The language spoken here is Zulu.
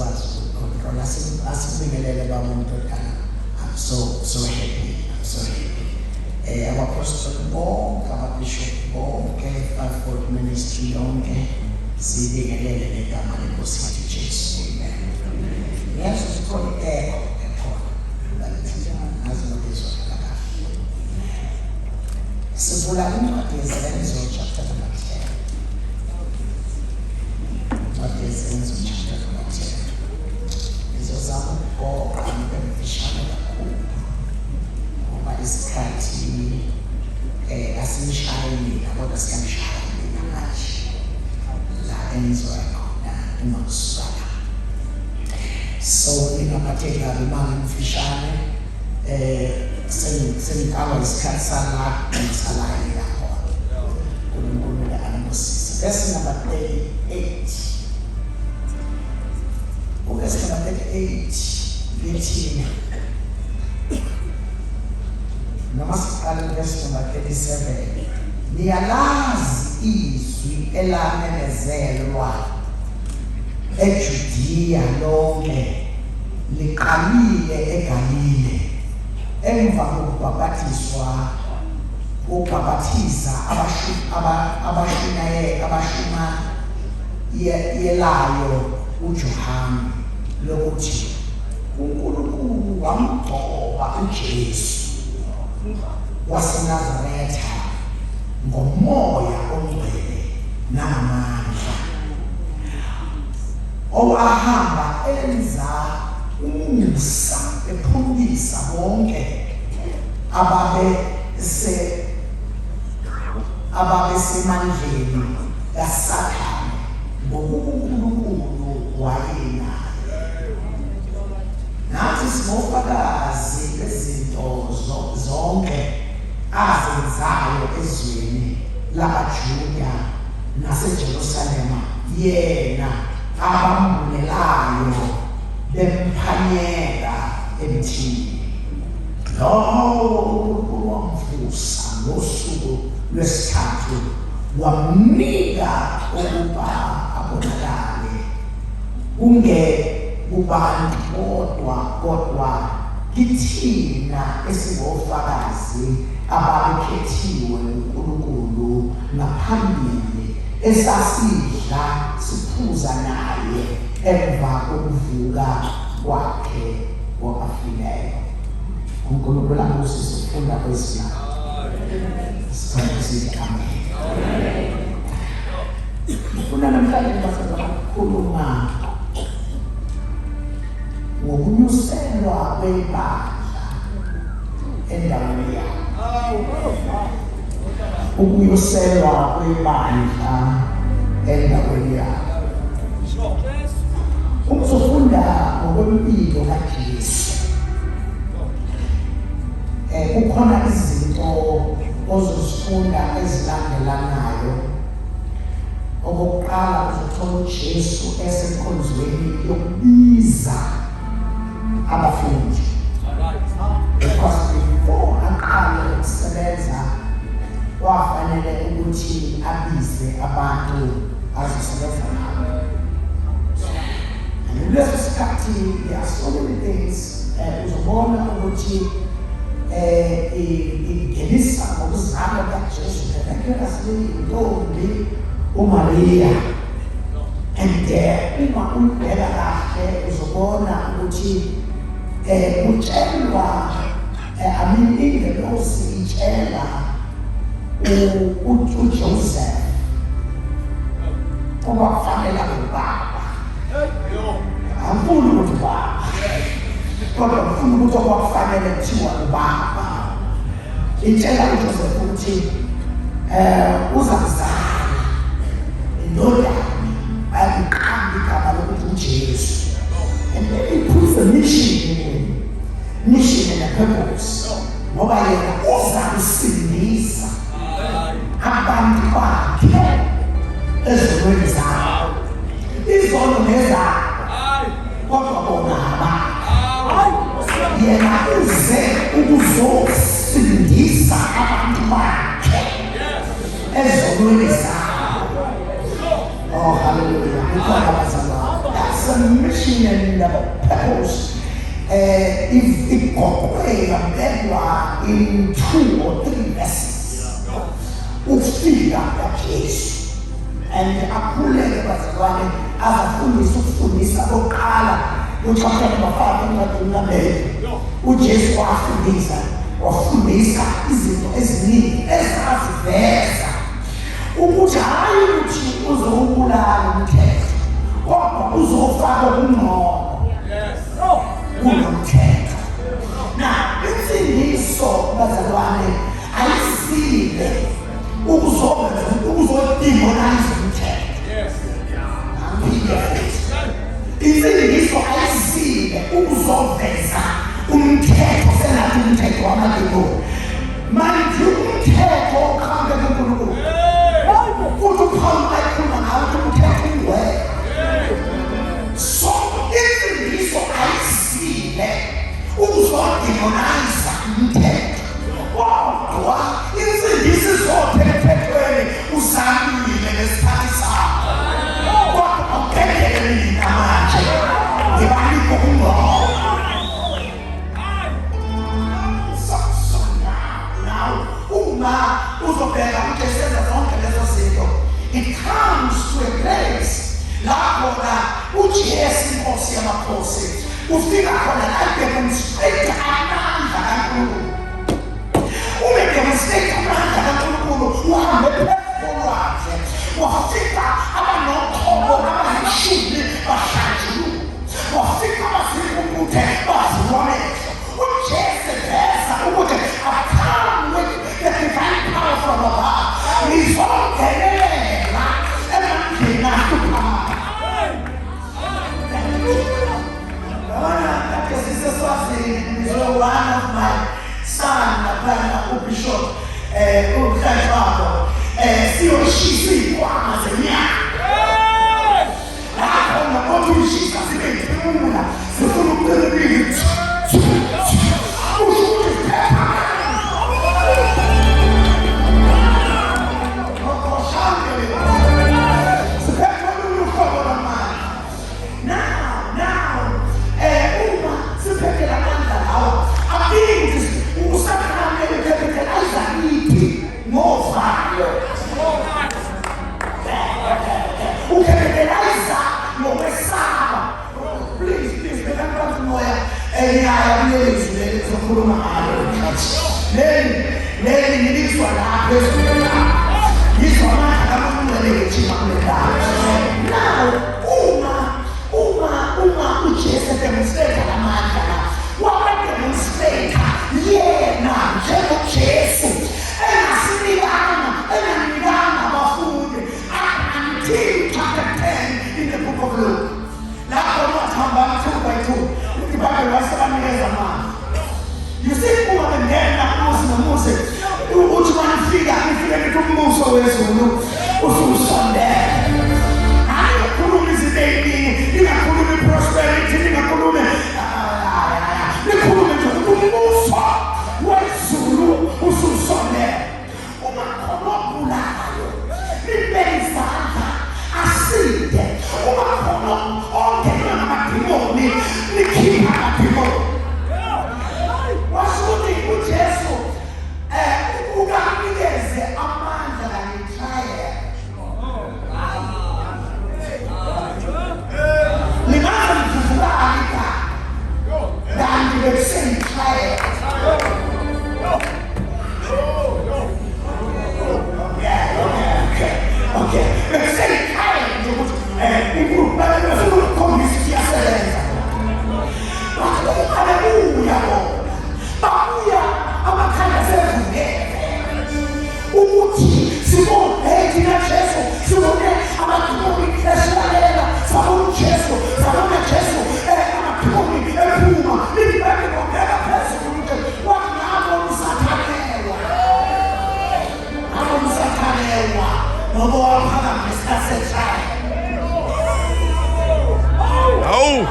asikwazi ukucontrol asibingelele bamuntu odala. I'm so happy. Abaphostoli bonke, ababishop bonke, fivefold ministry yonke sibingelele ngegama leNkosi yethu Jesu. Amen. Yes, sikhona ekhona. Sivula incwadi yeZenzo chapter number 10. Incwadi yeZenzo chapter number 10. Ngizozama ukugoqa ngibemfishane kakhulu ngoba isikhathi asimshayeli kodwa siyamshayela manje la enizwa khona umakusala. So ingaphatheki kabi mangimfishane sengikaba isikhathi sala ngisalayo lapho. uNkulunkulu anamsiza. Verse number 38. Verse number 38 lithi noma siqale verse number 37. Niyalazi izwi elamemezelwa eJudiya lonke liqalile eGalile emva kokubhaphathizwa ukubhaphathiza abashuma yelayo uJohane lokuthi uNkulunkulu wamgcoba uJesu waseNazaretha ngomoya ongcwele namandla owahamba enza umusa ephumisa bonke ababesemandleni kaSathane ngokuba uNkulunkulu wayenaye. Nathi singofakazi bezinto zonke azenzayo ezweni labaJuda naseJerusalema, yena abambulelayo bemphanyeka emthini. Lo wamvusa ngosuku lwesithathu wamnika ukuba abonakale kubantu kodwa kithina esingofakazi ababekhethiwe uNkulunkulu ngaphambili esasidla siphuza naye emva kokuvuka kwakhe kwabafileyo. uNkulunkulu angusifunda kwezina. Amen. Ufuna namhlanje basakhuluma ngokunyuselwa kwebandla endaweni yakho. Ukunyuselwa kwebandla endaweni yakho. Ukuzofunda ngokwempilo kaJesu. Kukhona izinto ozosifunda ezilandelanayo. Okokuqala uzothola uJesu esenkonzweni yokubiza abafundi. Because before aqale ukusebenza wafanele ukuthi abize abantu azosebenza nabo. Leso sikhathi there are so many things uzobona ukuthi ingenisa ngokuzalwa kaJesu intombi uMaria. And uma umbheka kahle uzobona ukuthi utshelwa ingelosi itshela uJoseph okufanele ubaba. Angifuni ukuthi ubaba kodwa ngifuna ukuthi okufanele kuthiwa ubaba. Itshela uJoseph ukuthi uzakuzala indodana ayiqambi igama lokuthi uJesu. And then he puts the mission and a purpose. Ngoba yena uzakusindisa abantu bakhe ezonweni zabo. Izono nezabo kodwa bona yena uze ukuzosindisa abantu bakhe ezonweni zabo. Oh hallelujah. That's mission and purpose igoqwe in 2 or 3 verses. Ufika kaJesu and akhuleke bazalwane azafundisa oqala uchapter number 5 encwadini uJesu wafundisa izinto eziningi ezaziveza ukuthi hayi ukuthi uzobulala umthetho kodwa uzofaka umnqobo kunomthetho. Na insindiso bazalwane ayisile ukuzodemonize umthetho. Insindiso ayisile ukuzoveza umthetho sengathi umthetho wamademoni. Manje umthetho oqhamuka kuNkulunkulu futhi uPawulu ayikhuluma ngawo ukuthi umthetho ungcwele. So insindiso ayisile ukuzodemonize umthetho kodwa insindiso izothethweni uzamile ngesikhathi sakho kodwa awukekele namanje ngibanika umnqobo. It comes to a place lapho uJesu Inkosi yamakhosi ufika khona la demonstrate amandla kaNkulunkulu. Demonstrate amandla kaNkulunkulu uhambe phezulu lwakhe wafika abanoqobo abayishumi bahlanjuluka wafika abazinkukuthe bazilwamehlo. uJesu veza ukuthi I've come with the divine power from above. Ngizongenelela emandleni ahluphanayo. One of my son, Bishop siyoshisa iy'khwama zenyanga. Lapho ngakothi uyishisa zibe yiphumula zifuna ukuqinile. Oh!